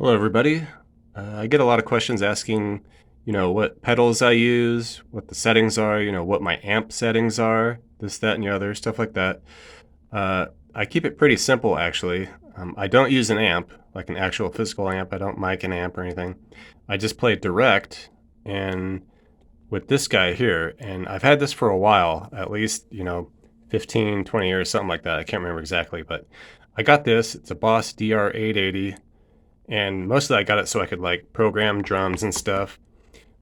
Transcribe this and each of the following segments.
Hello, everybody. I get a lot of questions asking, what pedals I use, what the settings are, what my amp settings are, this, that, and the other, stuff like that. I keep it pretty simple, actually. I don't use an amp, like an actual physical amp. I don't mic an amp or anything. I just play direct and with this guy here, and I've had this for a while, at least, 15, 20 years, something like that. I can't remember exactly, but I got this. It's a Boss DR880. And mostly I got it so I could like program drums and stuff.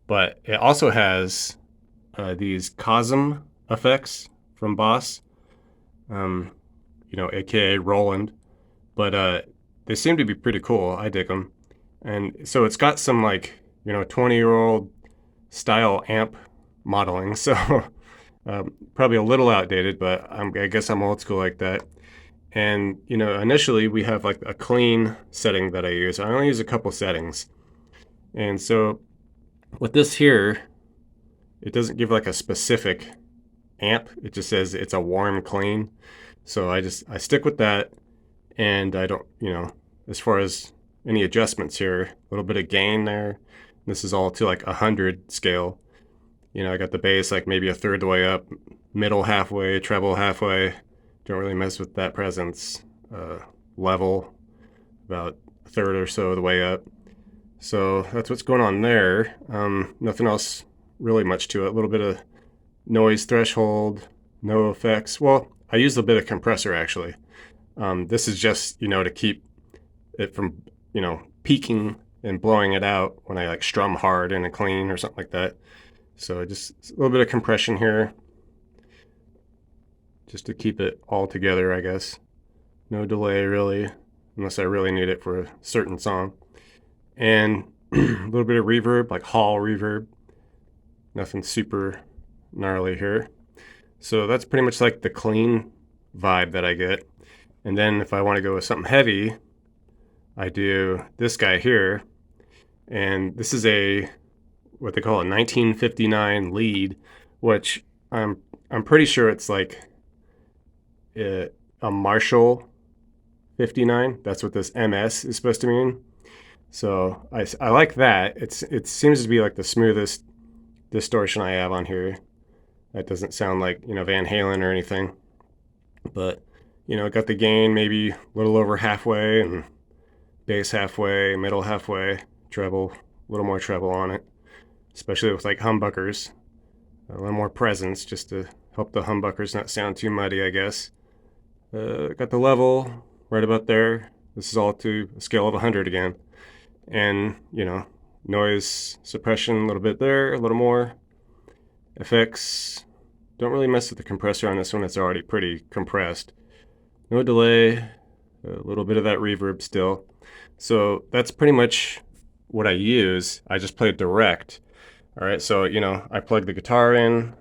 But it also has these Cosm effects from Boss, um, aka Roland. But they seem to be pretty cool. I dig them. And so it's got some like 20-year-old style amp modeling. So probably a little outdated, but I guess I'm old school like that. And initially we have like a clean setting that I use. I only use a couple settings. And so with this here, it doesn't give like a specific amp. It just says it's a warm clean. So I stick with that, and I don't, as far as any adjustments here, a little bit of gain there. This is all to like 100 scale. I got the bass like maybe a third of the way up, middle halfway, treble halfway. Don't really mess with that presence. Level about a third or so of the way up. So that's what's going on there. Nothing else really much to it. A little bit of noise threshold, no effects. Well, I use a bit of compressor actually. This is just, to keep it from, peaking and blowing it out when I like strum hard in a clean or something like that. So just a little bit of compression here, just to keep it all together, I guess. No delay really, unless I really need it for a certain song. And a little bit of reverb, like hall reverb. Nothing super gnarly here. So that's pretty much like the clean vibe that I get. And then if I want to go with something heavy, I do this guy here. And this is what they call a 1959 lead, which I'm pretty sure it's like a Marshall 59. That's what this MS is supposed to mean. So I like that. It seems to be like the smoothest distortion I have on here. That doesn't sound like Van Halen or anything. But got the gain maybe a little over halfway, and bass halfway, middle halfway, treble, a little more treble on it, especially with like humbuckers. A little more presence just to help the humbuckers not sound too muddy, I guess. Got the level right about there. This is all to a scale of 100 again. And, noise suppression a little bit there, a little more. Effects, don't really mess with the compressor on this one. It's already pretty compressed. No delay, a little bit of that reverb still. So that's pretty much what I use. I just play direct. All right, so, I plug the guitar in,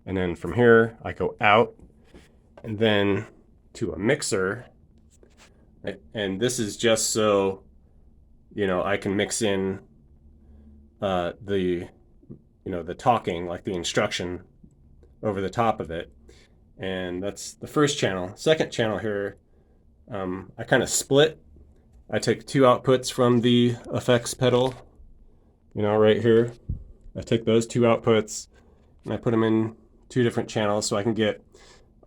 and then from here, I go out, and then to a mixer. Right? And this is just so, I can mix in the talking, like the instruction over the top of it. And that's the first channel. Second channel here, I kind of split. I take two outputs from the effects pedal, right here. I take those two outputs and I put them in two different channels so I can get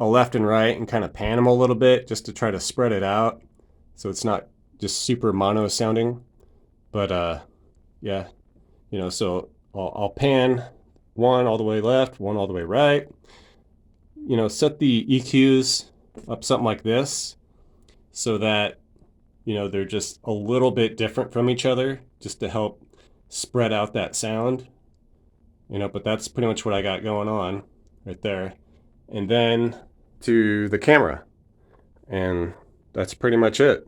a left and right and kind of pan them a little bit just to try to spread it out so it's not just super mono sounding. But yeah, so I'll pan one all the way left, one all the way right. Set the EQs up something like this so that, they're just a little bit different from each other just to help spread out that sound. But that's pretty much what I got going on right there. And then to the camera. And that's pretty much it.